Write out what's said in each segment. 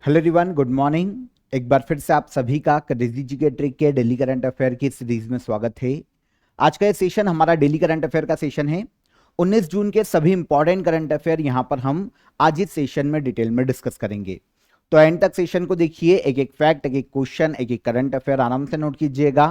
Hello everyone, good morning. एक बार फिर से आप सभी का क्रेजी जी के ट्रिक के डेली करंट अफेयर की सीरीज में स्वागत है। आज का ये सेशन हमारा डेली करंट अफेयर का सेशन है। 19 जून के सभी इंपॉर्टेंट करंट अफेयर यहां पर हम आज इस सेशन में डिटेल में डिस्कस करेंगे। तो एंड तक सेशन को देखिए, एक एक फैक्ट, एक एक क्वेश्चन, एक एक करंट अफेयर आराम से नोट कीजिएगा।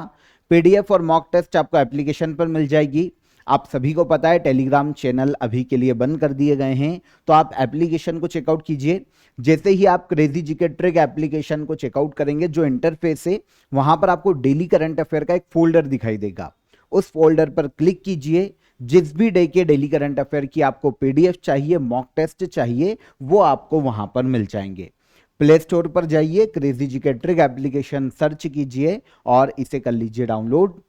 पीडीएफ और मॉक टेस्ट आपको एप्लीकेशन पर मिल जाएगी। आप सभी को पता है टेलीग्राम चैनल अभी के लिए बंद कर दिए गए हैं, तो आप एप्लीकेशन को चेकआउट कीजिए। जैसे ही आप क्रेजी जी के ट्रिक एप्लीकेशन को चेकआउट करेंगे, जो इंटरफेस है वहां पर आपको डेली करंट अफेयर का एक फोल्डर दिखाई देगा। उस फोल्डर पर क्लिक कीजिए। जिस भी डे के डेली करंट अफेयर की आपको पीडीएफ चाहिए, मॉक टेस्ट चाहिए, वो आपको वहां पर मिल जाएंगे। प्ले स्टोर पर जाइए, क्रेजी जी के ट्रिक एप्लीकेशन सर्च कीजिए और इसे कर लीजिए डाउनलोड।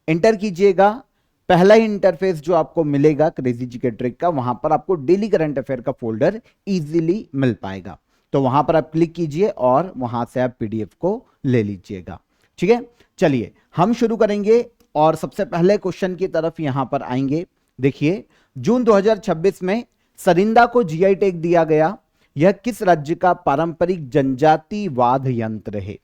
एंटर कीजिएगा। पहला ही इंटरफेस जो आपको मिलेगा क्रेजी जी के ट्रिक का, वहां पर आपको डेली करंट अफेयर का फोल्डर इजीली मिल पाएगा। तो वहां पर आप क्लिक कीजिए और वहां से आप पीडीएफ को ले लीजिएगा। ठीक है, चलिए हम शुरू करेंगे और सबसे पहले क्वेश्चन की तरफ यहां पर आएंगे। देखिए, जून 2026 में सरिंदा को जीआई टैग दिया गया। यह किस राज्य का पारंपरिक जनजाति वाद्य यंत्र है?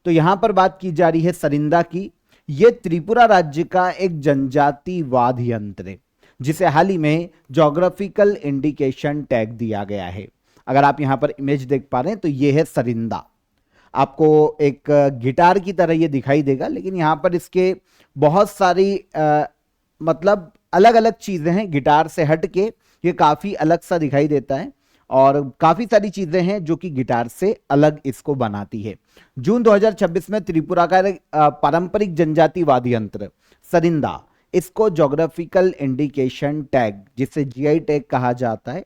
तो यहां पर बात की जा रही है सरिंदा की। यह त्रिपुरा राज्य का एक जनजाति वाद्य यंत्र है, जिसे हाल ही में ज्योग्राफिकल इंडिकेशन टैग दिया गया है। अगर आप यहां पर इमेज देख पा रहे हैं तो यह है सरिंदा। आपको एक गिटार की तरह यह दिखाई देगा, लेकिन यहां पर इसके बहुत सारी मतलब अलग अलग चीजें हैं। गिटार से हट के ये काफी अलग सा दिखाई देता है और काफी सारी चीजें हैं जो कि गिटार से अलग इसको बनाती है। जून 2026 में त्रिपुरा का पारंपरिक जनजाति वाद्य यंत्र सरिंदा, इसको ज्योग्राफिकल इंडिकेशन टैग, जिसे जीआई टैग कहा जाता है,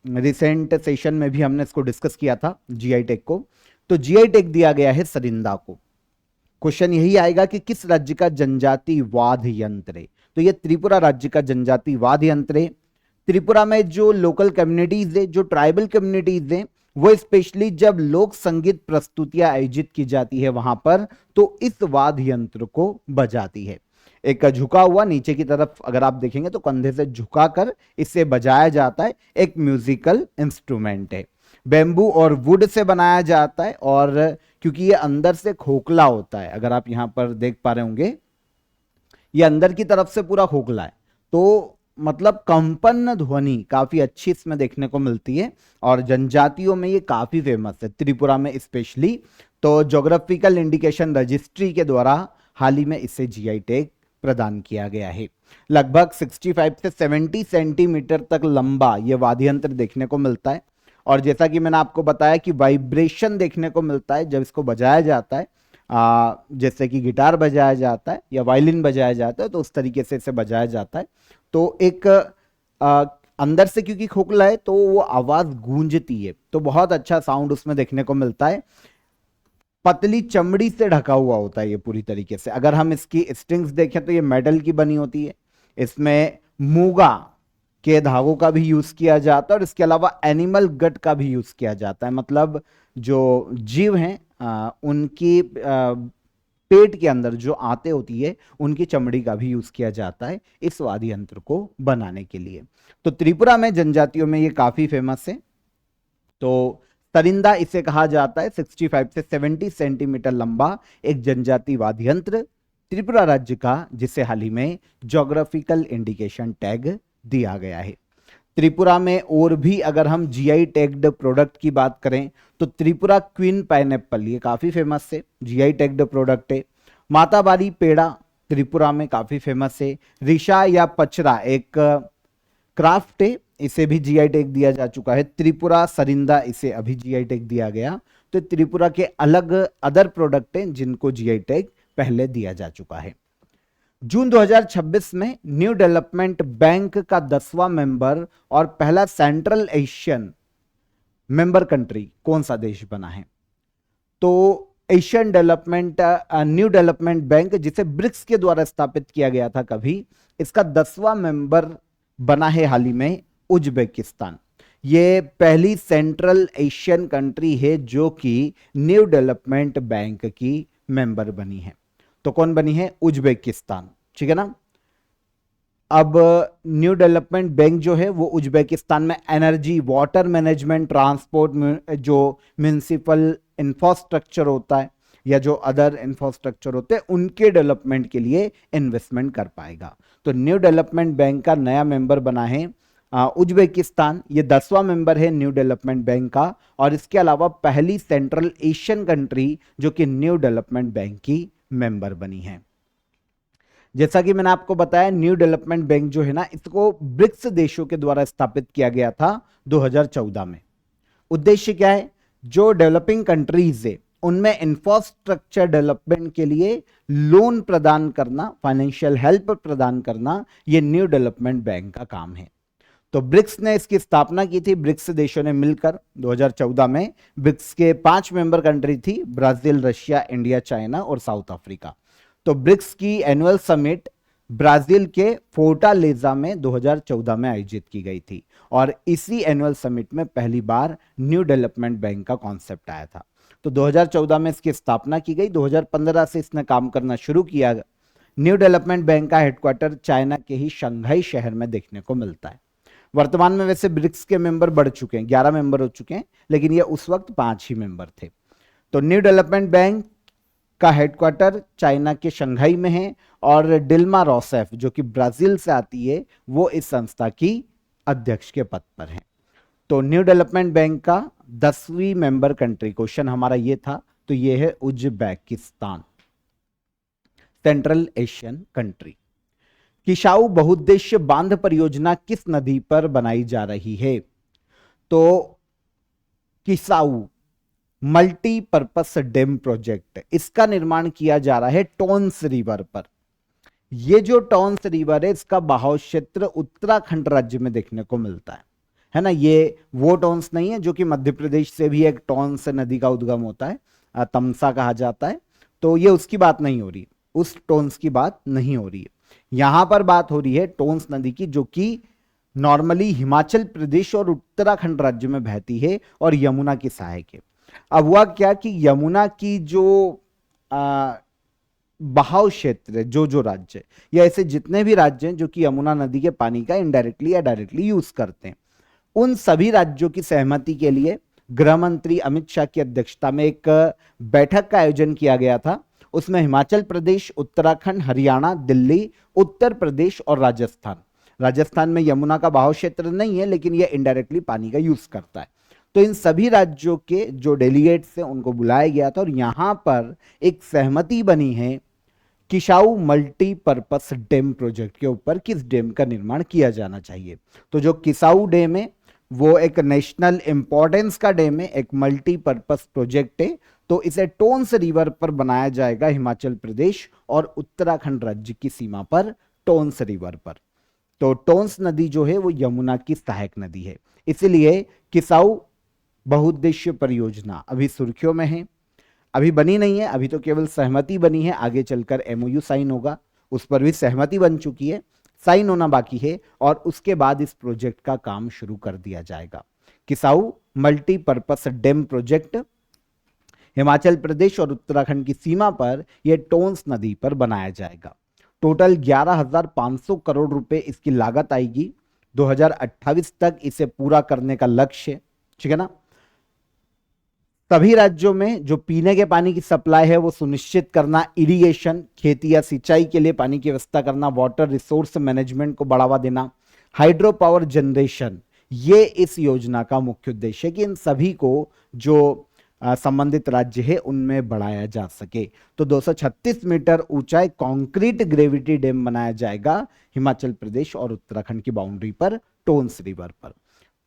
रिसेंट सेशन में भी हमने इसको डिस्कस किया था जीआई टैग को। तो जीआई टैग दिया गया है सरिंदा को। क्वेश्चन यही आएगा कि किस राज्य का जनजाति वाद्य यंत्र है? तो ये त्रिपुरा राज्य का जनजाति वाद्य यंत्र है। त्रिपुरा में जो लोकल कम्युनिटीज है, जो ट्राइबल कम्युनिटीज है, वो स्पेशली जब लोक संगीत प्रस्तुतियां आयोजित की जाती है वहां पर, तो इस वाद्य यंत्र को बजाती है। एक झुका हुआ नीचे की तरफ अगर आप देखेंगे तो कंधे से झुकाकर इसे बजाया जाता है। एक म्यूजिकल इंस्ट्रूमेंट है, बेम्बू और वुड से बनाया जाता है, और क्योंकि ये अंदर से खोखला होता है, अगर आप यहां पर देख पा रहे होंगे, ये अंदर की तरफ से पूरा खोखला है, तो मतलब कंपन ध्वनि काफी अच्छी इसमें देखने को मिलती है और जनजातियों में ये काफी फेमस है, त्रिपुरा में स्पेशली। तो ज्योग्राफिकल इंडिकेशन रजिस्ट्री के द्वारा हाल ही में इसे जीआई टैग प्रदान किया गया है। लगभग 65 से 70 सेंटीमीटर तक लंबा यह वाद्य यंत्र देखने को मिलता है, और जैसा कि मैंने आपको बताया कि वाइब्रेशन देखने को मिलता है जब इसको बजाया जाता है। जैसे कि गिटार बजाया जाता है या वायलिन बजाया जाता है, तो उस तरीके से इसे बजाया जाता है। तो एक अंदर से क्योंकि खोखला है तो वो आवाज गूंजती है, तो बहुत अच्छा साउंड उसमें देखने को मिलता है। पतली चमड़ी से ढका हुआ होता है ये पूरी तरीके से। अगर हम इसकी स्ट्रिंग्स देखें तो ये मेटल की बनी होती है। इसमें मूंगा के धागों का भी यूज किया जाता है और इसके अलावा एनिमल गट का भी यूज किया जाता है। मतलब जो जीव हैं उनकी पेट के अंदर जो आते होती है, उनकी चमड़ी का भी यूज किया जाता है इस वाद्य यंत्र को बनाने के लिए। तो त्रिपुरा में जनजातियों में ये काफी फेमस है। तो सरिंदा इसे कहा जाता है। 65 से 70 सेंटीमीटर लंबा एक जनजाति वाद्य यंत्र त्रिपुरा राज्य का, जिसे हाल ही में ज्योग्राफिकल इंडिकेशन टैग दिया गया है। त्रिपुरा में और भी अगर हम जीआई टैग्ड प्रोडक्ट की बात करें तो त्रिपुरा क्वीन पाइनएप्पल ये काफी फेमस है, जीआई टैग्ड प्रोडक्ट है। माताबारी पेड़ा त्रिपुरा में काफी फेमस है। रिशा या पचरा एक क्राफ्ट है, इसे भी जीआई टैग दिया जा चुका है। त्रिपुरा सरिंदा, इसे अभी जीआई टैग दिया गया। तो त्रिपुरा के अलग अदर प्रोडक्ट हैं जिनको जीआई टैग पहले दिया जा चुका है। जून 2026 में न्यू डेवलपमेंट बैंक का 10वां मेंबर और पहला सेंट्रल एशियन मेंबर कंट्री कौन सा देश बना है? तो Asian development new development bank, जिसे ब्रिक्स के द्वारा स्थापित किया गया था कभी, इसका 10वां मेंबर बना है हाल ही में उज्बेकिस्तान। ये पहली सेंट्रल एशियन कंट्री है जो कि न्यू डेवलपमेंट बैंक की मेंबर बनी है। तो कौन बनी है? उज्बेकिस्तान। ठीक है ना। अब न्यू डेवलपमेंट बैंक जो है वो उज्बेकिस्तान में एनर्जी, वाटर मैनेजमेंट, ट्रांसपोर्ट, जो म्यूनिसिपल इंफ्रास्ट्रक्चर होता है या जो अदर इंफ्रास्ट्रक्चर होते हैं उनके डेवलपमेंट के लिए इन्वेस्टमेंट कर पाएगा। तो न्यू डेवलपमेंट बैंक का नया मेंबर बना है उज्बेकिस्तान। ये 10वां मेंबर है न्यू डेवलपमेंट बैंक का, और इसके अलावा पहली सेंट्रल एशियन कंट्री जो कि न्यू डेवलपमेंट बैंक की मेंबर बनी है। जैसा कि मैंने आपको बताया, न्यू डेवलपमेंट बैंक जो है ना, इसको ब्रिक्स देशों के द्वारा स्थापित किया गया था 2014 में। उद्देश्य क्या है? जो डेवलपिंग कंट्रीज है उनमें इंफ्रास्ट्रक्चर डेवलपमेंट के लिए लोन प्रदान करना, फाइनेंशियल हेल्प प्रदान करना, यह न्यू डेवलपमेंट बैंक का काम है। तो ब्रिक्स ने इसकी स्थापना की थी, ब्रिक्स देशों ने मिलकर 2014 में। ब्रिक्स के 5 मेंबर कंट्री थी, ब्राजील, रशिया, इंडिया, चाइना और साउथ अफ्रीका। तो ब्रिक्स की एनुअल समिट ब्राजील के फोर्टालेजा में 2014 में आयोजित की गई थी, और इसी एनुअल समिट में पहली बार न्यू डेवलपमेंट बैंक का कॉन्सेप्ट आया था। तो 2014 में इसकी स्थापना की गई, 2015 से इसने काम करना शुरू किया। न्यू डेवलपमेंट बैंक का हेडक्वार्टर चाइना के ही शंघाई शहर में देखने को मिलता है। वर्तमान में वैसे ब्रिक्स के मेंबर बढ़ चुके हैं, 11 मेंबर हो चुके हैं, लेकिन ये उस वक्त 5 ही मेंबर थे। तो न्यू डेवलपमेंट बैंक का हेडक्वार्टर चाइना के शंघाई में है, और डिल्मा रोसेफ जो कि ब्राजील से आती है, वो इस संस्था की अध्यक्ष के पद पर है। तो न्यू डेवलपमेंट बैंक का 10वीं मेंबर कंट्री, क्वेश्चन हमारा ये था, तो ये है Uzbekistan, Central Asian country. Kishau बहुउद्देश्य बांध परियोजना किस नदी पर बनाई जा रही है? तो किसाऊ मल्टीपर्पस डैम प्रोजेक्ट, इसका निर्माण किया जा रहा है टोंस रिवर पर। ये जो टोंस रिवर है, इसका बहाव क्षेत्र उत्तराखंड राज्य में देखने को मिलता है ना। ये वो टोंस नहीं है जो कि मध्य प्रदेश से भी एक टोंस नदी का उद्गम होता है, तमसा कहा जाता है। तो ये उसकी बात नहीं हो रही, उस टोंस की बात नहीं हो रही है। यहां पर बात हो रही है टोंस नदी की, जो कि नॉर्मली हिमाचल प्रदेश और उत्तराखंड राज्य में बहती है और यमुना की सहायक है। अब हुआ क्या कि यमुना की जो बहाव क्षेत्र है, जो राज्य या ऐसे जितने भी राज्य हैं जो कि यमुना नदी के पानी का इनडायरेक्टली या डायरेक्टली यूज करते हैं, उन सभी राज्यों की सहमति के लिए गृह मंत्री अमित शाह की अध्यक्षता में एक बैठक का आयोजन किया गया था। उसमें हिमाचल प्रदेश, उत्तराखंड, हरियाणा, दिल्ली, उत्तर प्रदेश और राजस्थान में यमुना का बहाव क्षेत्र नहीं है, लेकिन यह इनडायरेक्टली पानी का यूज करता है। तो इन सभी राज्यों के जो डेलीगेट्स हैं उनको बुलाया गया था, और यहां पर एक सहमति बनी है किसाऊ मल्टीपर्पस डैम प्रोजेक्ट के ऊपर, किस डैम का निर्माण किया जाना चाहिए। तो जो किसाऊ डैम है वो एक नेशनल इंपॉर्टेंस का डैम है, एक मल्टीपर्पस प्रोजेक्ट है। तो इसे टोंस रिवर पर बनाया जाएगा, हिमाचल प्रदेश और उत्तराखंड राज्य की सीमा पर, टोंस रिवर पर। तो टोंस नदी जो है वो यमुना की सहायक नदी है, इसलिए किसाऊ बहुउद्देश्य परियोजना अभी सुर्खियों में है, अभी बनी नहीं है, अभी तो केवल सहमति बनी है। आगे चलकर एमओयू साइन होगा, उस पर भी सहमति बन चुकी है, साइन होना बाकी है, और उसके बाद इस प्रोजेक्ट का काम शुरू कर दिया जाएगा। Kishau multipurpose dam project Himachal Pradesh और उत्तराखंड की सीमा पर यह टोंस नदी पर बनाया जाएगा। टोटल 11,500 करोड़ रुपए इसकी लागत आएगी। 2028 तक इसे पूरा करने का लक्ष्य है, ठीक है ना। सभी राज्यों में जो पीने के पानी की सप्लाई है वो सुनिश्चित करना, इरिगेशन, खेती या सिंचाई के लिए पानी की व्यवस्था करना, वाटर रिसोर्स मैनेजमेंट को बढ़ावा देना, हाइड्रो पावर जनरेशन, ये इस योजना का मुख्य उद्देश्य है कि इन सभी को जो संबंधित राज्य है उनमें बढ़ाया जा सके। तो 236 मीटर ऊंचा कंक्रीट ग्रेविटी डैम बनाया जाएगा हिमाचल प्रदेश और उत्तराखंड की बाउंड्री पर, टोंस रिवर पर।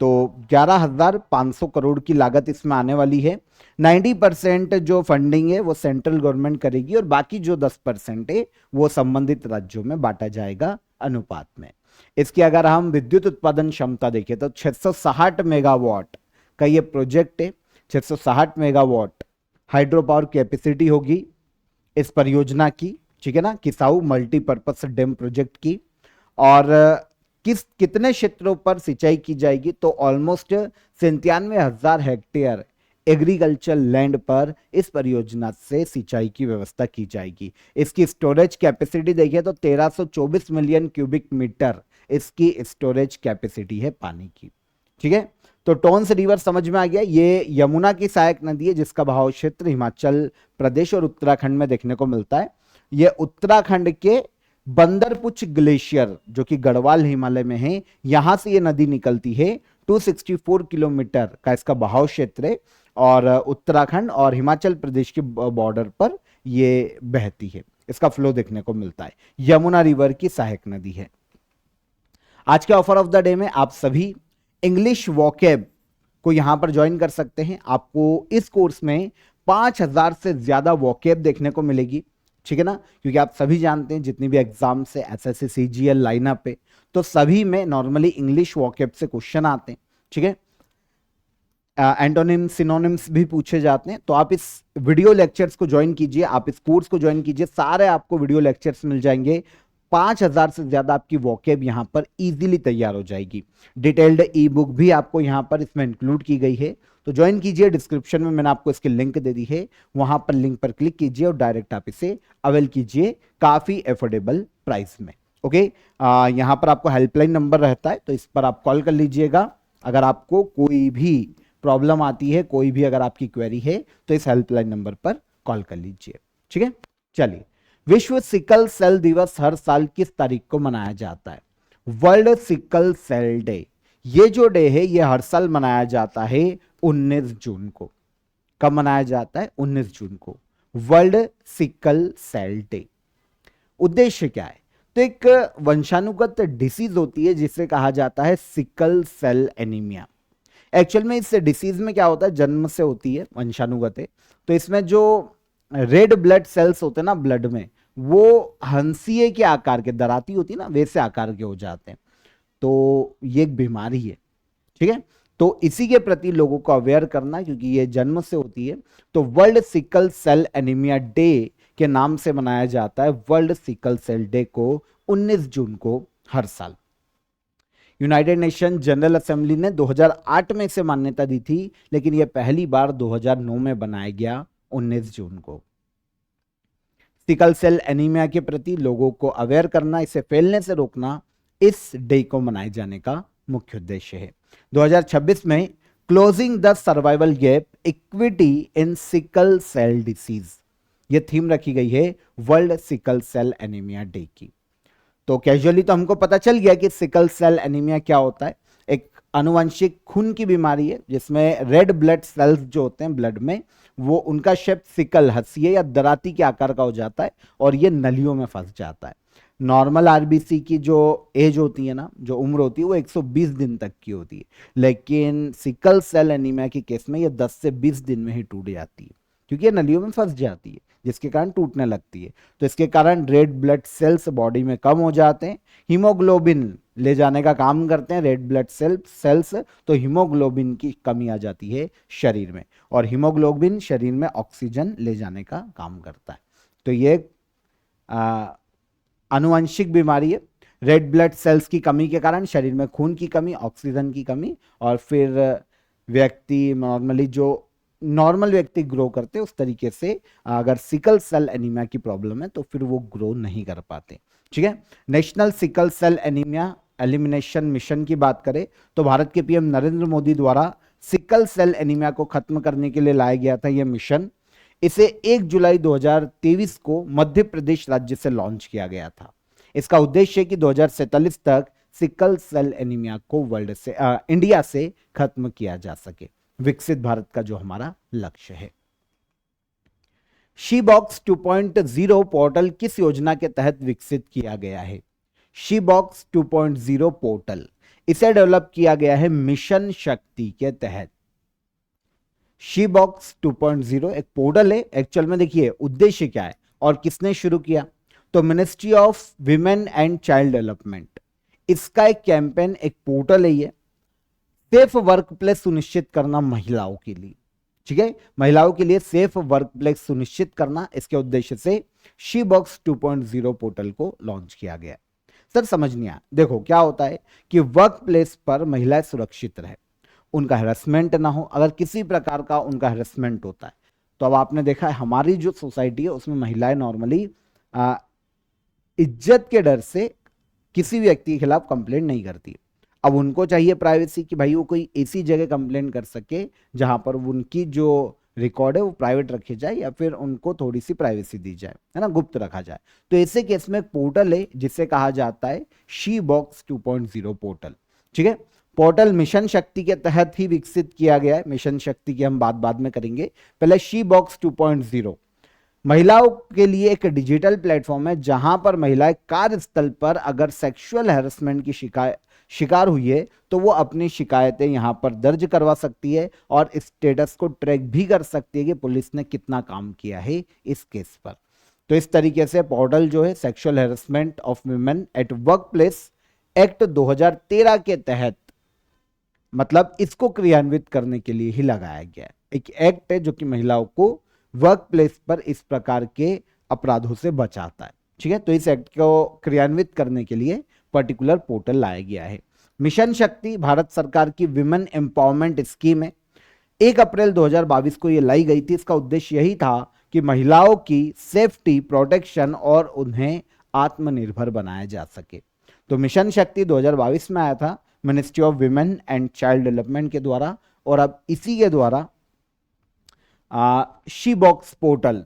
तो 11,500 करोड़ की लागत इसमें आने वाली है। 90% जो फंडिंग है वो सेंट्रल गवर्नमेंट करेगी, और बाकी जो 10% है वो संबंधित राज्यों में बांटा जाएगा अनुपात में। इसकी अगर हम विद्युत उत्पादन क्षमता देखें तो 660 मेगावाट का ये प्रोजेक्ट है। 660 मेगावाट हाइड्रो पावर कैपेसिटी होगी इस परियोजना की, ठीक है ना, किसाऊ मल्टीपर्पस डैम प्रोजेक्ट की। और कितने क्षेत्रों पर सिंचाई की जाएगी? तो ऑलमोस्ट 97,000 हेक्टेयर एग्रीकल्चर लैंड पर इस परियोजना से सिंचाई की व्यवस्था की जाएगी। इसकी स्टोरेज कैपेसिटी देखिए तो 1324 मिलियन क्यूबिक मीटर इसकी स्टोरेज कैपेसिटी है पानी की। ठीक है, तो टोंस रिवर समझ में आ गया। ये यमुना की सहायक नदी है जिसका बहाव क्षेत्र हिमाचल प्रदेश और उत्तराखंड में देखने को मिलता है। ये उत्तराखंड के बंदरपुच ग्लेशियर जो कि गढ़वाल हिमालय में है, यहां से ये नदी निकलती है। 264 किलोमीटर का इसका बहाव क्षेत्र है और उत्तराखंड और हिमाचल प्रदेश के बॉर्डर पर ये बहती है। इसका फ्लो देखने को मिलता है। यमुना रिवर की सहायक नदी है। आज के ऑफर ऑफ द डे में आप सभी इंग्लिश वोकैब को यहां पर ज्वाइन कर सकते हैं। आपको इस कोर्स में 5000 से ज्यादा वोकैब देखने को मिलेगी। ठीक है ना, क्योंकि आप सभी जानते हैं जितनी भी एग्जाम से एसएससी सीजीएल लाइनअप पे, तो सभी में नॉर्मली इंग्लिश वोकैब से क्वेश्चन आते हैं। ठीक है, एंटोनिम सिनोनिम्स भी पूछे जाते हैं। तो आप इस वीडियो लेक्चर्स को ज्वाइन कीजिए, आप इस कोर्स को ज्वाइन कीजिए, सारे आपको वीडियो लेक्चर्स मिल जाएंगे। 5000 से ज्यादा आपकी वोकैब यहां पर इजीली तैयार हो जाएगी। डिटेल्ड ई बुक भी आपको यहां पर इसमें इंक्लूड की गई है। तो ज्वाइन कीजिए, डिस्क्रिप्शन में मैंने आपको इसकी लिंक दे दी है, वहां पर लिंक पर क्लिक कीजिए और डायरेक्ट आप इसे अवेल कीजिए काफी एफोर्डेबल प्राइस में। ओके, यहां पर आपको हेल्पलाइन नंबर रहता है, तो इस पर आप कॉल कर लीजिएगा। अगर आपको कोई भी प्रॉब्लम आती है, कोई भी अगर आपकी क्वेरी है, तो इस हेल्पलाइन नंबर पर कॉल कर लीजिए। ठीक है, चलिए, विश्व सिकल सेल दिवस हर साल किस तारीख को मनाया जाता है? World sickle cell day. ये जो डे है ये हर साल मनाया जाता है 19 जून को। कब मनाया जाता है? 19 जून को, वर्ल्ड सिकल सेल डे। उद्देश्य क्या है? तो एक वंशानुगत डिसीज होती है जिसे कहा जाता है सिकल सेल एनीमिया। एक्चुअल में इस डिसीज में क्या होता है, जन्म से होती है, वंशानुगत है। तो इसमें जो रेड ब्लड सेल्स होते हैं ना ब्लड में, वो हंसिए के आकार के, दराती होती है ना वैसे आकार के हो जाते हैं। तो ये एक बीमारी है। ठीक है, तो इसी के प्रति लोगों को अवेयर करना, क्योंकि ये जन्म से होती है। तो world sickle cell anaemia day के नाम से मनाया जाता है वर्ल्ड सिकल सेल डे को 19 जून को हर साल। यूनाइटेड नेशन जनरल असेंबली ने 2008 में इसे मान्यता दी थी, लेकिन यह पहली बार 2009 में बनाया गया 19 जून को। सिकल सेल एनीमिया के प्रति लोगों को अवेयर करना, इसे फैलने से रोकना, इस डे को मनाए जाने का मुख्य उद्देश्य है। 2026 में closing the survival gap equity in sickle cell disease, ये थीम रखी गई है world sickle cell anaemia day की। तो कैजुअली तो हमको पता चल गया कि सिकल सेल एनीमिया क्या होता है। एक आनुवंशिक खून की बीमारी है जिसमें रेड ब्लड सेल्स जो होते हैं ब्लड में, वो उनका शेप सिकल, हंसिए या दराती के आकार का हो जाता है और ये नलियों में फंस जाता है। नॉर्मल आरबीसी की जो एज होती है ना, जो उम्र होती है, वो 120 दिन तक की होती है, लेकिन सिकल सेल एनीमिया के केस में ये 10 से 20 दिन में ही टूट जाती है, क्योंकि ये नलियों में फंस जाती है, जिसके कारण टूटने लगती है। तो इसके कारण रेड ब्लड सेल्स बॉडी में कम हो जाते हैं, हीमोग्लोबिन ले जाने का काम करते हैं रेड ब्लड सेल्स, तो हीमोग्लोबिन की कमी आ जाती है शरीर में, और हीमोग्लोबिन शरीर में ऑक्सीजन ले जाने का काम करता है। तो ये आनुवंशिक बीमारी है। रेड ब्लड सेल्स की कमी के कारण शरीर में खून की कमी, ऑक्सीजन की कमी, और फिर व्यक्ति नॉर्मली जो नॉर्मल व्यक्ति ग्रो करते उस तरीके से अगर सिकल सेल एनीमिया की प्रॉब्लम है तो फिर वो ग्रो नहीं कर पाते। ठीक है, national sickle cell anaemia elimination mission की बात करें तो भारत के पीएम नरेंद्र मोदी द्वारा सिकल सेल एनीमिया को खत्म करने के लिए लाया गया था यह मिशन। इसे 1 जुलाई 2023 को मध्य प्रदेश राज्य से लॉन्च किया गया था। इसका उद्देश्य है कि 2047 तक सिकल सेल एनीमिया को इंडिया से खत्म किया जा सके, विकसित भारत का जो हमारा लक्ष्य है। शी बॉक्स 2.0 पोर्टल किस योजना के तहत विकसित किया गया है? शी बॉक्स 2.0 पोर्टल, इसे डेवलप किया गया है मिशन शक्ति के तहत। शी बॉक्स 2.0 एक पोर्टल है। एक्चुअल में देखिए उद्देश्य क्या है और किसने शुरू किया, तो ministry of women and child development, इसका एक कैंपेन, एक पोर्टल है ये। सेफ वर्क प्लेस सुनिश्चित करना महिलाओं के लिए, ठीक है, महिलाओं के लिए सेफ वर्क प्लेस सुनिश्चित करना, इसके उद्देश्य से शी बॉक्स 2.0 पोर्टल को लॉन्च किया गया। सर समझ नहीं आया, देखो क्या होता है कि वर्क प्लेस पर महिलाएं सुरक्षित रहे, उनका हैरेसमेंट ना हो। अगर किसी प्रकार का उनका हैरेसमेंट होता है तो अब आपने देखा है हमारी जो सोसाइटी है उसमें महिलाएं नॉर्मली इज्जत के डर से किसी भी व्यक्ति के खिलाफ कंप्लेंट नहीं करती। अब उनको चाहिए प्राइवेसी कि भाई वो कोई ऐसी जगह कंप्लेंट कर सके जहां पर उनकी जो रिकॉर्ड है वो प्राइवेट रखी जाए या फिर उनको थोड़ी सी प्राइवेसी दी जाए, है ना, गुप्त रखा जाए। तो ऐसे केस में एक पोर्टल है जिसे कहा जाता है शी बॉक्स 2.0 पोर्टल। ठीक है, पोर्टल मिशन शक्ति के तहत ही विकसित किया गया है। मिशन शक्ति की हम बात बाद में करेंगे, पहले शी बॉक्स 2.0 महिलाओं के लिए एक डिजिटल प्लेटफॉर्म है जहां पर महिलाएं कार्यस्थल पर अगर सेक्सुअल हैरेसमेंट की शिकार हुई है तो वो अपनी शिकायतें यहां पर दर्ज करवा सकती है और स्टेटस को ट्रैक भी कर सकती है कि पुलिस ने कितना काम किया है इस केस पर। तो इस तरीके से पोर्टल जो है sexual harassment of women at work place act 2013 के तहत, मतलब इसको क्रियान्वित करने के लिए ही लगाया गया है। एक एक्ट है जो कि महिलाओं को वर्क प्लेस पर इस प्रकार के अपराधों से बचाता है। ठीक है, तो इस एक्ट को क्रियान्वित करने के लिए पर्टिकुलर पोर्टल लाया गया है। मिशन शक्ति भारत सरकार की विमेन एम्पावरमेंट स्कीम है। 1 अप्रैल 2022 को यह लाई गई थी। इसका उद्देश्य यही था कि महिलाओं की सेफ्टी, प्रोटेक्शन और उन्हें आत्मनिर्भर बनाया जा सके। तो मिशन शक्ति 2022 में आया था ministry of women and child development के द्वारा, और अब इसी के द्वारा शी बॉक्स पोर्टल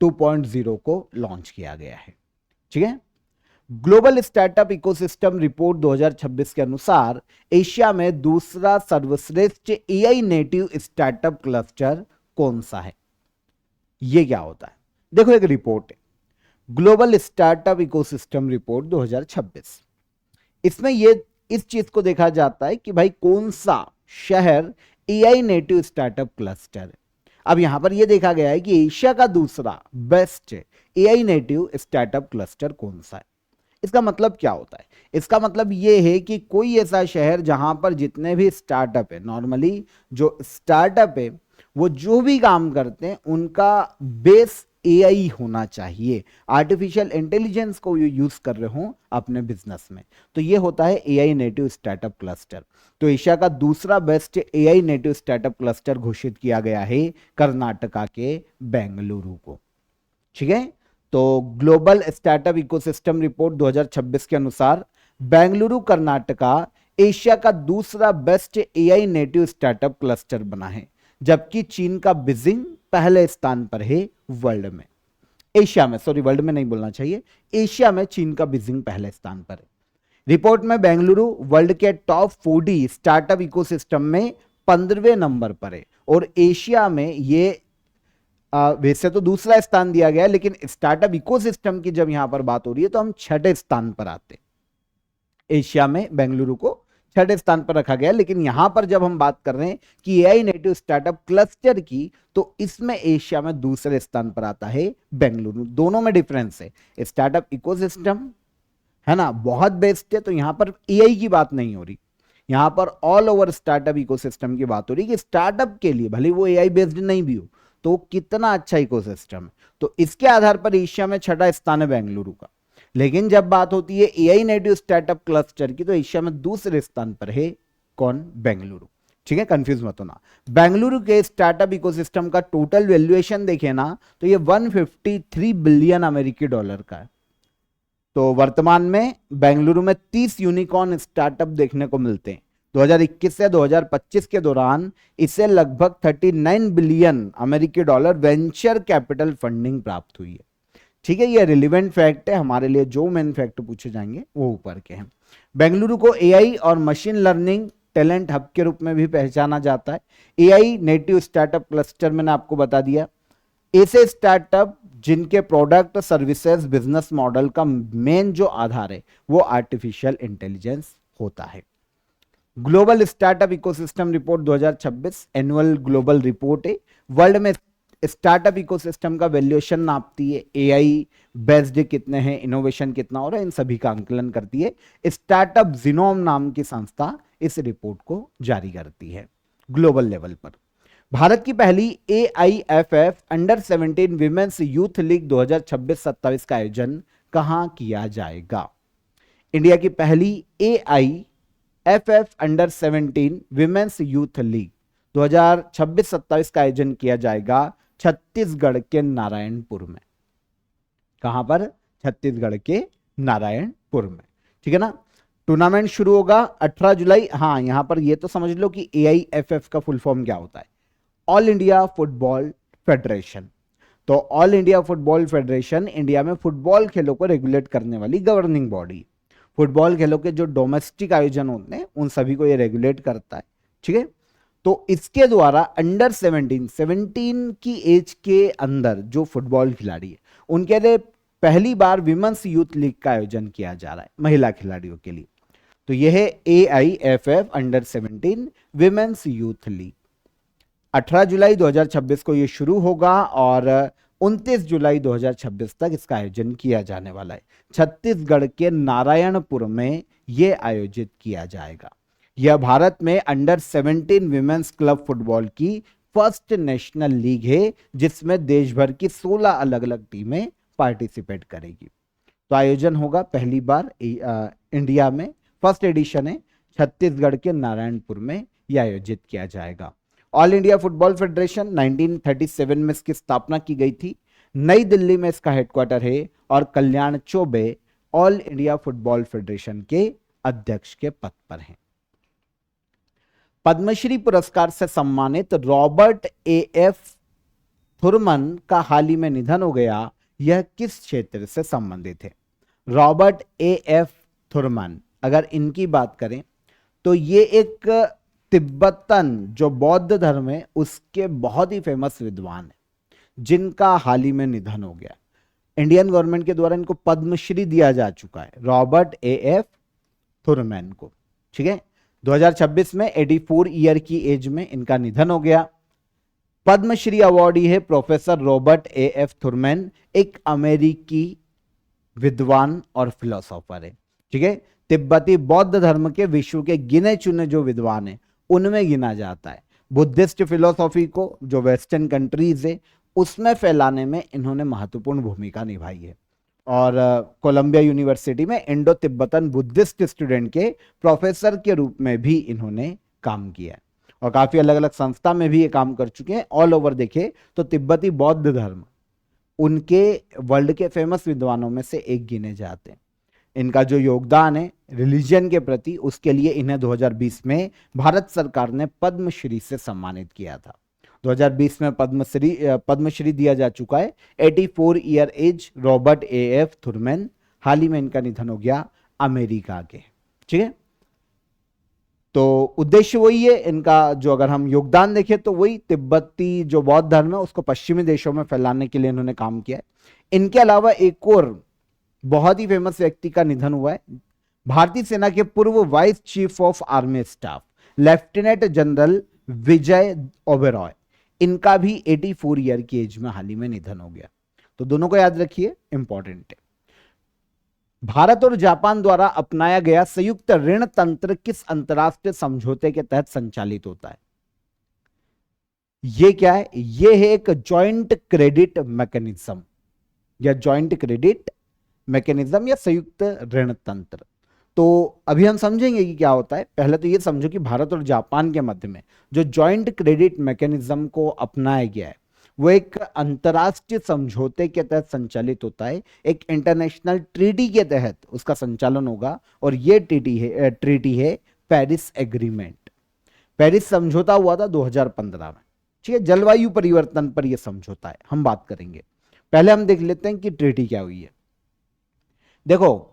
2.0 को लॉन्च किया गया है। ठीक है, ग्लोबल स्टार्टअप इकोसिस्टम रिपोर्ट 2026 के अनुसार एशिया में दूसरा सर्वश्रेष्ठ एआई नेटिव स्टार्टअप क्लस्टर कौन सा है? ये क्या होता है? देखो, एक रिपोर्ट है ग्लोबल स्टार्टअप इकोसिस्टम रिपोर्ट 2026। इसमें ये इस चीज को देखा जाता है कि भाई कौन सा शहर एआई नेटिव स्टार्टअप क्लस्टर है। अब यहां पर यह देखा गया है कि एशिया का दूसरा best AI native startup cluster कौन सा है। इसका मतलब क्या होता है? इसका मतलब यह है कि कोई ऐसा शहर जहां पर जितने भी स्टार्टअप है, नॉर्मली जो स्टार्टअप है वो जो भी काम करते हैं उनका बेस एआई होना चाहिए, आर्टिफिशियल इंटेलिजेंस को यूज कर रहे हो अपने बिजनेस में। तो ये होता है एआई नेटिव स्टार्टअप क्लस्टर। तो एशिया का दूसरा best AI native startup cluster घोषित किया गया है कर्नाटका के बेंगलुरु को। ठीक है, तो ग्लोबल स्टार्टअप इकोसिस्टम रिपोर्ट 2026 के अनुसार बेंगलुरु कर्नाटका एशिया का दूसरा best AI native startup cluster बना है, जबकि चीन का बीजिंग पहले स्थान पर है वर्ल्ड में। एशिया में, सॉरी वर्ल्ड में नहीं बोलना चाहिए, एशिया में चीन का बीजिंग पहले स्थान पर है। रिपोर्ट में बेंगलुरु वर्ल्ड के टॉप 40 स्टार्टअप इकोसिस्टम में 15वें नंबर पर है, और एशिया में ये वैसे तो दूसरा स्थान दिया गया है, लेकिन स्टार्टअप इकोसिस्टम की जब यहां पर बात हो रही है तो हम 6ठे स्थान पर आते। एशिया में बेंगलुरु को 6ठे स्थान पर रखा गया, लेकिन यहां पर जब हम बात कर रहे हैं कि एआई नेटिव स्टार्टअप क्लस्टर की, तो इसमें एशिया में दूसरे स्थान पर आता है बेंगलुरु। दोनों में डिफरेंस है। स्टार्टअप इकोसिस्टम है ना, बहुत बेस्ट है, तो यहां पर एआई की बात नहीं हो रही, यहां पर ऑल ओवर स्टार्टअप इकोसिस्टम की बात हो रही है कि स्टार्टअप के लिए भले वो एआई बेस्ड नहीं भी हो तो कितना अच्छा इकोसिस्टम है। तो इसके आधार पर एशिया में 6ठा स्थान है बेंगलुरु का। लेकिन जब बात होती है एआई नेटिव स्टार्टअप क्लस्टर की, तो एशिया में दूसरे स्थान पर है कौन? बेंगलुरु। ठीक है, कंफ्यूज मत होना। बेंगलुरु के स्टार्टअप इकोसिस्टम का टोटल वैल्यूएशन देखें ना तो ये 153 बिलियन अमेरिकी डॉलर का है। तो वर्तमान में बेंगलुरु में 30 यूनिकॉर्न स्टार्टअप देखने को मिलते हैं। 2021 से 2025 के दौरान इसे लगभग 39 बिलियन अमेरिकी डॉलर वेंचर कैपिटल फंडिंग प्राप्त हुई है। ठीक है, ये रिलेवेंट फैक्ट है हमारे लिए, जो मेन फैक्ट पूछे जाएंगे वो ऊपर के हैं। बेंगलुरु को एआई और मशीन लर्निंग टैलेंट हब के रूप में भी पहचाना जाता है। एआई नेटिव स्टार्टअप क्लस्टर मैंने आपको बता दिया, ऐसे स्टार्टअप जिनके प्रोडक्ट, सर्विसेज, बिजनेस मॉडल का मेन जो आधार है वो आर्टिफिशियल इंटेलिजेंस होता है। Global startup ecosystem report 2026 annual global report है। वर्ल्ड में स्टार्टअप इकोसिस्टम का वैल्यूएशन नापती है, एआई बेस्ड कितने हैं, इनोवेशन कितना हो रहा है, इन सभी का आंकलन करती है। स्टार्टअप जिनोम नाम की संस्था इस रिपोर्ट को जारी करती है ग्लोबल लेवल पर। भारत की पहली AIFF under 17 women's youth league 2026-27 का आयोजन कहां किया जाएगा? इंडिया की पहली FF under 17 women's youth league 2026-27 का आयोजन किया जाएगा छत्तीसगढ़ के नारायणपुर में। कहां पर? छत्तीसगढ़ के नारायणपुर में। ठीक है ना। टूर्नामेंट शुरू होगा 18 जुलाई। हाँ, यहां पर ये तो समझ लो कि AIFF का फुल फॉर्म क्या होता है, ऑल इंडिया फुटबॉल फेडरेशन। तो all India football federation India में फुटबॉल खेलों को रेगुलेट करने वाली गवर्निंग बॉडी। फुटबॉल खेलों के जो डोमेस्टिक आयोजन होते हैं उन सभी को ये रेगुलेट करता है। ठीक है। तो इसके द्वारा अंडर 17 की एज के अंदर जो फुटबॉल खिलाड़ी है उनके लिए पहली बार विमेंस यूथ लीग का आयोजन किया जा रहा है महिला खिलाड़ियों के लिए। तो यह है AIFF under 17 women's youth league. 18 जुलाई 2026 को यह शुरू होगा और 29 जुलाई 2026 तक इसका आयोजन किया जाने वाला है। छत्तीसगढ़ के नारायणपुर में यह आयोजित किया जाएगा। यह भारत में अंडर 17 विमेंस क्लब फुटबॉल की फर्स्ट नेशनल लीग है जिसमें देश भर की 16 अलग अलग टीमें पार्टिसिपेट करेगी। तो आयोजन होगा पहली बार इंडिया में, फर्स्ट एडिशन है, छत्तीसगढ़ के नारायणपुर में यह आयोजित किया जाएगा। ऑल इंडिया फुटबॉल फेडरेशन 1937 में इसकी स्थापना की गई थी। नई दिल्ली में इसका हेडक्वार्टर है और Kalyan Chaubey all India football federation के अध्यक्ष के पद पर हैं। पद्मश्री पुरस्कार से सम्मानित रॉबर्ट AF थुरमन का हाल ही में निधन हो गया। यह किस क्षेत्र से संबंधित है? रॉबर्ट AF थुरमन, अगर इनकी बात करें तो ये एक तिब्बतन जो बौद्ध धर्म है उसके बहुत ही फेमस विद्वान है जिनका हाल ही में निधन हो गया। इंडियन गवर्नमेंट के द्वारा इनको पद्मश्री दिया जा चुका है, रॉबर्ट AF थुरमैन को। ठीक है। 2026 में 84 ईयर की एज में इनका निधन हो गया। पद्मश्री अवॉर्डी है प्रोफेसर रॉबर्ट AF थुरमैन, एक अमेरिकी विद्वान और फिलोसोफर है। ठीक है। तिब्बती बौद्ध धर्म के विश्व के गिने चुने जो विद्वान हैं उनमें गिना जाता है। बुद्धिस्ट फिलोसॉफी को जो वेस्टर्न कंट्रीज है उसमें फैलाने में इन्होंने महत्वपूर्ण भूमिका निभाई है और कोलंबिया यूनिवर्सिटी में इंडो तिब्बतन बुद्धिस्ट स्टूडेंट के प्रोफेसर के रूप में भी इन्होंने काम किया है और काफी अलग अलग संस्था में भी ये काम कर चुके हैं। ऑल ओवर देखे तो तिब्बती बौद्ध धर्म उनके वर्ल्ड के फेमस विद्वानों में से एक गिने जाते हैं। इनका जो योगदान है रिलीजन के प्रति उसके लिए इन्हें 2020 में भारत सरकार ने पद्मश्री से सम्मानित किया था। 2020 में पद्मश्री दिया जा चुका है। 84 ईयर एज रॉबर्ट AF थुरमैन, हाल ही में इनका निधन हो गया अमेरिका के। ठीक है। तो उद्देश्य वही है इनका, जो अगर हम योगदान देखें तो वही तिब्बती जो बौद्ध धर्म है उसको पश्चिमी देशों में फैलाने के लिए इन्होंने काम किया है। इनके अलावा एक और बहुत ही फेमस व्यक्ति का निधन हुआ है। भारतीय सेना के पूर्व vice chief of army staff lieutenant general Vijay Oberoi, इनका भी 84 ईयर की एज में हाल ही में निधन हो गया। तो दोनों को याद रखिए, इंपॉर्टेंट है। भारत और जापान द्वारा अपनाया गया संयुक्त ऋण तंत्र किस अंतरराष्ट्रीय समझौते के तहत संचालित होता है? यह क्या है? यह है एक जॉइंट क्रेडिट मैकेनिज्म या जॉइंट क्रेडिट मैकेनिज्म या संयुक्त ऋण तंत्र। तो अभी हम समझेंगे कि क्या होता है। पहले तो ये समझो कि भारत और जापान के मध्य में जो जॉइंट क्रेडिट मैकेनिज्म को अपनाया गया है वो एक अंतरराष्ट्रीय समझौते के तहत संचालित होता है। एक इंटरनेशनल ट्रीटी के तहत उसका संचालन होगा और ये ट्रीटी है पेरिस एग्रीमेंट। पेरिस समझौता हुआ था 2015 में। ठीक है। जलवायु परिवर्तन पर यह समझौता है, हम बात करेंगे। पहले हम देख लेते हैं कि ट्रीटी क्या हुई है। देखो,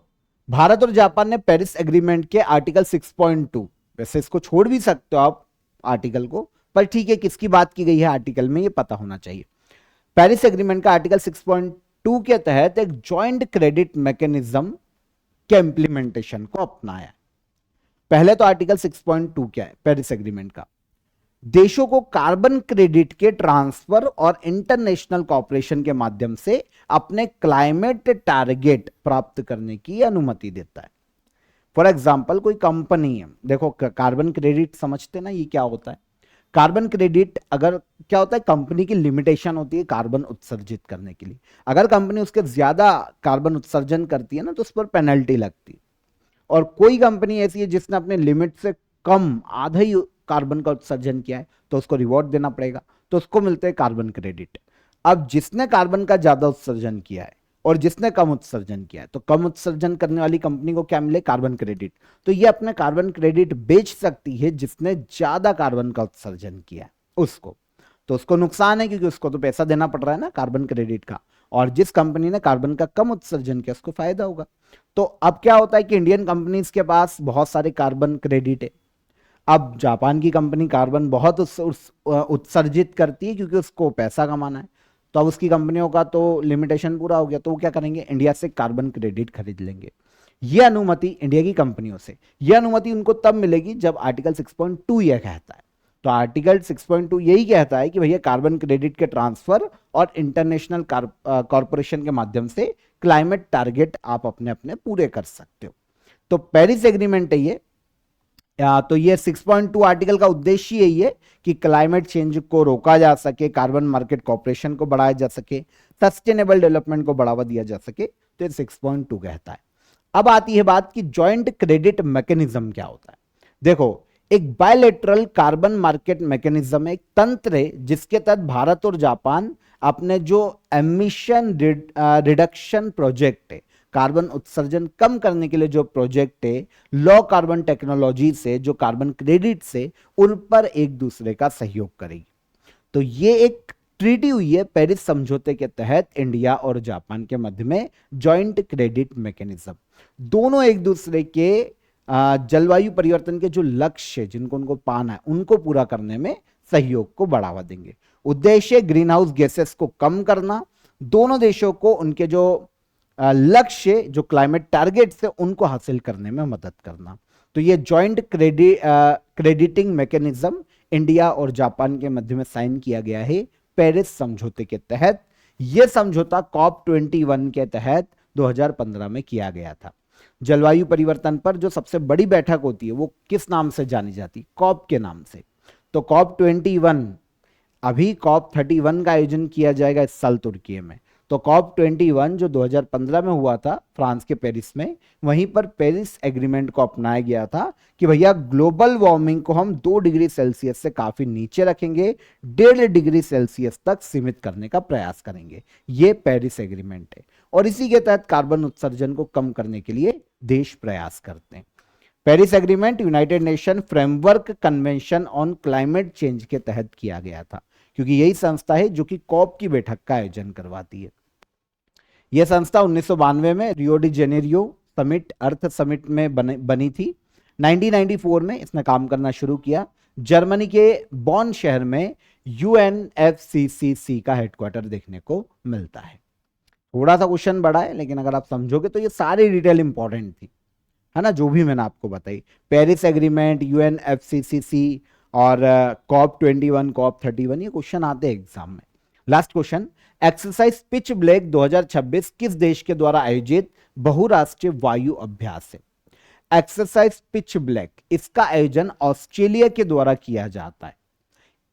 भारत और जापान ने पेरिस एग्रीमेंट के आर्टिकल 6.2, वैसे इसको छोड़ भी सकते हो आप आर्टिकल को, पर ठीक है किसकी बात की गई है आर्टिकल में ये पता होना चाहिए। पेरिस एग्रीमेंट का आर्टिकल 6.2 के तहत एक जॉइंट क्रेडिट मैकेनिज्म के इंप्लीमेंटेशन को अपनाया। पहले तो आर्टिकल 6.2 क्या है पेरिस एग्रीमेंट का? देशों को कार्बन क्रेडिट के ट्रांसफर और इंटरनेशनल कॉपरेशन के माध्यम से अपने क्लाइमेट टारगेट प्राप्त करने की अनुमति देता है। फॉर एग्जांपल, कोई कंपनी है, देखो कार्बन क्रेडिट समझते ना ये क्या होता है? कार्बन क्रेडिट अगर क्या होता है, कंपनी की लिमिटेशन होती है कार्बन उत्सर्जित करने के लिए। अगर कंपनी उसके ज्यादा कार्बन उत्सर्जन करती है ना तो उस पर पेनल्टी लगती है और कोई कंपनी ऐसी है जिसने अपने लिमिट से कम आधा ही कार्बन का उत्सर्जन किया है तो उसको रिवॉर्ड देना पड़ेगा, तो उसको मिलते हैं कार्बन क्रेडिट। अब जिसने कार्बन का ज्यादा उत्सर्जन किया है और जिसने कम उत्सर्जन किया है, तो कम उत्सर्जन करने वाली कंपनी को क्या मिले? Carbon credit. तो ये अपने कार्बन क्रेडिट बेच सकती है जिसने ज्यादा कार्बन का उत्सर्जन किया है उसको, तो उसको नुकसान है क्योंकि उसको तो पैसा देना पड़ रहा है ना कार्बन क्रेडिट का, और जिस कंपनी ने कार्बन का कम उत्सर्जन किया उसको फायदा होगा। तो अब क्या होता है कि इंडियन कंपनीज के पास बहुत सारे कार्बन क्रेडिट है। अब जापान की कंपनी कार्बन बहुत उत्सर्जित करती है क्योंकि उसको पैसा कमाना है, तो अब उसकी कंपनियों का तो लिमिटेशन पूरा हो गया, तो वो क्या करेंगे? इंडिया से कार्बन क्रेडिट खरीद लेंगे। ये अनुमति इंडिया की कंपनियों से, ये अनुमति उनको तब मिलेगी जब आर्टिकल 6.2 यह कहता है। तो आर्टिकल 6.2 यही कहता है कि भैया कार्बन क्रेडिट के ट्रांसफर और इंटरनेशनल कॉरपोरेशन के माध्यम से क्लाइमेट टारगेट आप अपने अपने पूरे कर सकते हो। तो पेरिस एग्रीमेंट है ये, तो ये 6.2 आर्टिकल का उद्देश्य यही है कि क्लाइमेट चेंज को रोका जा सके, कार्बन मार्केट कॉर्पोरेशन को बढ़ाया जा सके, सस्टेनेबल डेवलपमेंट को बढ़ावा दिया जा सके, तो ये 6.2 कहता है। अब आती है बात कि जॉइंट क्रेडिट मैकेनिज्म क्या होता है। देखो, एक बायलैटरल कार्बन मार्केट मैकेनिज्म एक तंत्र है जिसके तहत भारत और जापान अपने जो एमिशन रिडक्शन प्रोजेक्ट है, कार्बन उत्सर्जन कम करने के लिए जो प्रोजेक्ट है, लो कार्बन टेक्नोलॉजी से, जो कार्बन क्रेडिट से, उन पर एक दूसरे का सहयोग करेगी। तो ये एक ट्रीटी हुई है पेरिस समझौते के तहत इंडिया और जापान के मध्य में, जॉइंट क्रेडिट मैकेनिज्म। दोनों एक दूसरे के जलवायु परिवर्तन के जो लक्ष्य जिनको उनको पाना है उनको पूरा करने में सहयोग को बढ़ावा देंगे। उद्देश्य ग्रीन हाउस गैसेस को कम करना, दोनों देशों को उनके जो लक्ष्य, जो क्लाइमेट टारगेट्स है, उनको हासिल करने में मदद करना। तो ये जॉइंट क्रेडिटिंग मैकेनिज्म इंडिया और जापान के मध्य में साइन किया गया है पेरिस समझौते के तहत। यह समझौता COP21 के तहत 2015 में किया गया था। जलवायु परिवर्तन पर जो सबसे बड़ी बैठक होती है वो किस नाम से जानी जाती? कॉप के नाम से। तो COP21, अभी COP31 का आयोजन किया जाएगा इस साल तुर्की में। तो COP21 जो 2015 में हुआ था फ्रांस के पेरिस में, वहीं पर पेरिस एग्रीमेंट को अपनाया गया था कि भैया ग्लोबल वार्मिंग को हम 2 डिग्री सेल्सियस से काफी नीचे रखेंगे, 1.5 डिग्री सेल्सियस तक सीमित करने का प्रयास करेंगे। ये पेरिस एग्रीमेंट है और इसी के तहत कार्बन उत्सर्जन को कम करने के लिए देश प्रयास करते हैं। Paris agreement United nation framework convention on climate change के तहत किया गया था, क्योंकि यही संस्था है जो कि कॉप की बैठक का आयोजन करवाती है। यह संस्था 1992 में रियो डी जेनेरियो समिट, अर्थ समिट में बनी थी। 1994 में इसने काम करना शुरू किया। जर्मनी के बॉन शहर में UNFCCC का हेडक्वार्टर देखने को मिलता है। थोड़ा सा क्वेश्चन बड़ा है, लेकिन अगर आप समझोगे तो ये सारी डिटेल इंपॉर्टेंट थी, है ना, जो भी मैंने आपको बताई। पेरिस एग्रीमेंट, UNFCCC और COP21, COP31, ये क्वेश्चन आते हैं एग्जाम में। Last question, exercise pitch black 2026 किस देश के द्वारा आयोजित बहुराष्ट्रीय वायु अभ्यास है? एक्सरसाइज पिच ब्लैक, इसका आयोजन ऑस्ट्रेलिया के द्वारा किया जाता है।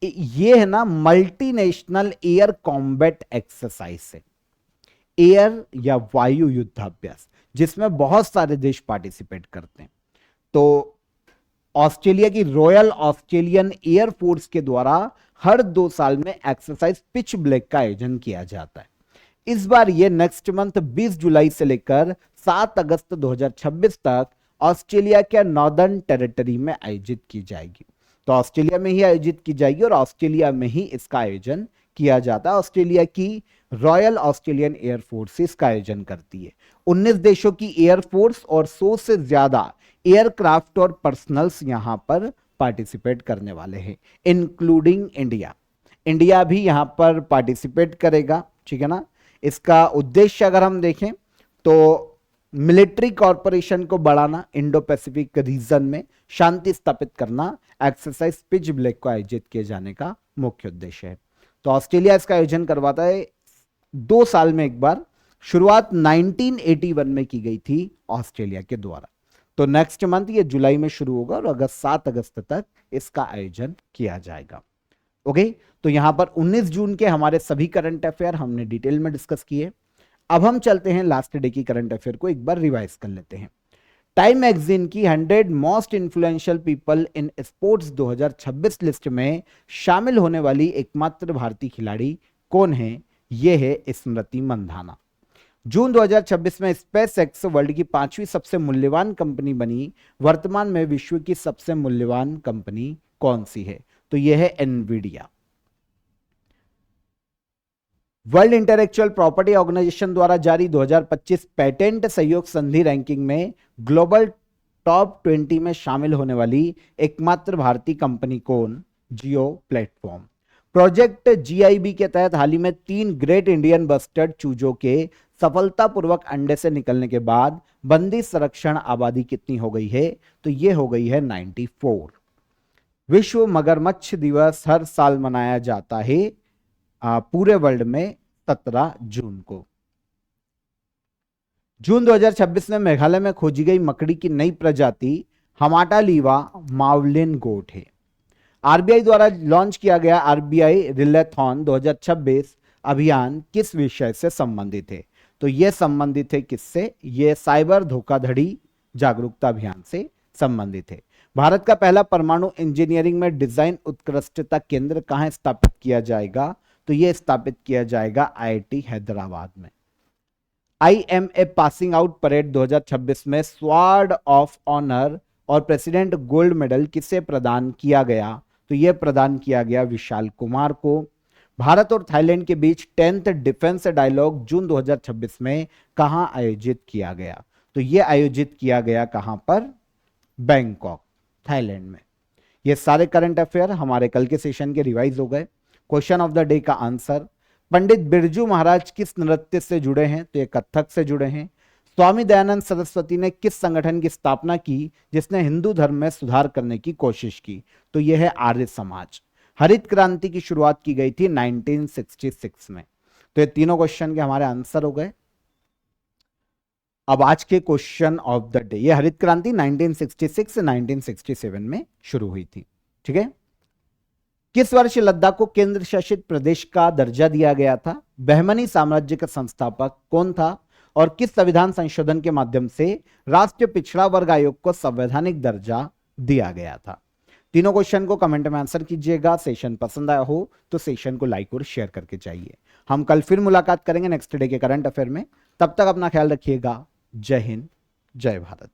ये है ना मल्टीनेशनल एयर कॉम्बैट एक्सरसाइज है, एयर या वायु युद्धाभ्यास, जिसमें बहुत सारे देश पार्टिसिपेट करते हैं। तो ऑस्ट्रेलिया की रॉयल ऑस्ट्रेलियन एयर फोर्स के द्वारा हर 2 साल में एक्सरसाइज पिच ब्लैक का आयोजन किया जाता है। इस बार ये नेक्स्ट मंथ 20 जुलाई से लेकर 7 अगस्त 2026 तक ऑस्ट्रेलिया के नॉर्दर्न टेरिटरी में आयोजित की जाएगी। तो ऑस्ट्रेलिया में ही आयोजित की जाएगी और ऑस्ट्रेलिया में ही इसका आयोजन किया जाता है। ऑस्ट्रेलिया की रॉयल ऑस्ट्रेलियन एयर फोर्स इसका आयोजन करती है। 19 देशों की एयर फोर्स और 100 से ज्यादा एयरक्राफ्ट और पर्सनल्स यहां पर पार्टिसिपेट करने वाले हैं, इंक्लूडिंग इंडिया। इंडिया भी यहां पर पार्टिसिपेट करेगा, ठीक है ना। इसका उद्देश्य अगर हम देखें तो मिलिट्री कॉर्पोरेशन को बढ़ाना, इंडो पैसिफिक रीजन में शांति स्थापित करना, एक्सरसाइज पिच ब्लैक को आयोजित किए जाने का मुख्य उद्देश्य है। तो ऑस्ट्रेलिया इसका आयोजन करवाता है 2 साल में एक बार। शुरुआत 1981 में की गई थी ऑस्ट्रेलिया के द्वारा। तो नेक्स्ट मंथ ये जुलाई में शुरू होगा और 7 अगस्त तक इसका आयोजन किया जाएगा। ओके, तो यहां पर 19 जून के हमारे सभी करंट अफेयर हमने डिटेल में डिस्कस किए। अब हम चलते हैं लास्ट डे की करंट अफेयर को एक बार रिवाइज कर लेते हैं। टाइम मैगजीन की 100 most influential people in sports 2026 list में शामिल होने वाली एकमात्र भारतीय खिलाड़ी कौन है? यह है स्मृति मंधाना। जून 2026 में स्पेसएक्स वर्ल्ड की 5वीं सबसे मूल्यवान कंपनी बनी। वर्तमान में विश्व की सबसे मूल्यवान कंपनी कौन सी है? तो यह है Nvidia. World intellectual property organisation द्वारा जारी 2025 पेटेंट सहयोग संधि रैंकिंग में ग्लोबल टॉप 20 में शामिल होने वाली एकमात्र भारतीय कंपनी कौन? जियो प्लेटफॉर्म। प्रोजेक्ट जीआईबी के तहत हाल ही में 3 ग्रेट इंडियन बस्टर्ड चूजों के सफलतापूर्वक अंडे से निकलने के बाद बंदी संरक्षण आबादी कितनी हो गई है? तो यह हो गई है 94। विश्व मगरमच्छ दिवस हर साल मनाया जाता है पूरे वर्ल्ड में 17 जून को। जून 2026 में मेघालय में खोजी गई मकड़ी की नई प्रजाति हमाटालीवा मावलिन गोट है। आरबीआई द्वारा लॉन्च किया गया आरबीआई रिलेथॉन 2026 अभियान किस विषय से संबंधित है? तो यह संबंधित है किससे? यह साइबर धोखाधड़ी जागरूकता अभियान से संबंधित है। भारत का पहला परमाणु इंजीनियरिंग में डिजाइन उत्कृष्टता केंद्र कहां स्थापित किया जाएगा? तो यह स्थापित किया जाएगा आईआईटी हैदराबाद में। आईएमए पासिंग आउट परेड 2026 में स्वॉर्ड ऑफ ऑनर और प्रेसिडेंट गोल्ड मेडल किसे प्रदान किया गया? तो यह प्रदान किया गया विशाल कुमार को। भारत और थाईलैंड के बीच 10th डिफेंस डायलॉग जून 2026 में कहां आयोजित किया गया? तो यह आयोजित किया गया कहां पर? बैंकॉक, थाईलैंड में। ये सारे करंट अफेयर हमारे कल के सेशन के रिवाइज हो गए। क्वेश्चन ऑफ द डे का आंसर, पंडित बिरजू महाराज किस नृत्य से जुड़े हैं? तो ये कथक से जुड़े हैं। स्वामी दयानंद सरस्वती ने किस संगठन की स्थापना की जिसने हिंदू धर्म में सुधार करने की कोशिश की? तो यह है आर्य समाज। हरित क्रांति की शुरुआत की गई थी 1966 में। तो ये तीनों क्वेश्चन के हमारे आंसर हो गए। अब आज के क्वेश्चन ऑफ द डे, ये हरित क्रांति 1966 से 1967 में शुरू हुई थी। ठीक है। किस वर्ष लद्दाख को केंद्र शासित प्रदेश का दर्जा दिया गया था? बहमनी साम्राज्य का संस्थापक कौन था? और किस संविधान संशोधन के माध्यम से राष्ट्रीय पिछड़ा वर्ग आयोग को संवैधानिक दर्जा दिया गया था? तीनों क्वेश्चन को कमेंट में आंसर कीजिएगा। सेशन पसंद आया हो तो सेशन को लाइक और शेयर करके जाइए। हम कल फिर मुलाकात करेंगे नेक्स्ट डे के करंट अफेयर में। तब तक अपना ख्याल रखिएगा। जय हिंद, जय भारत।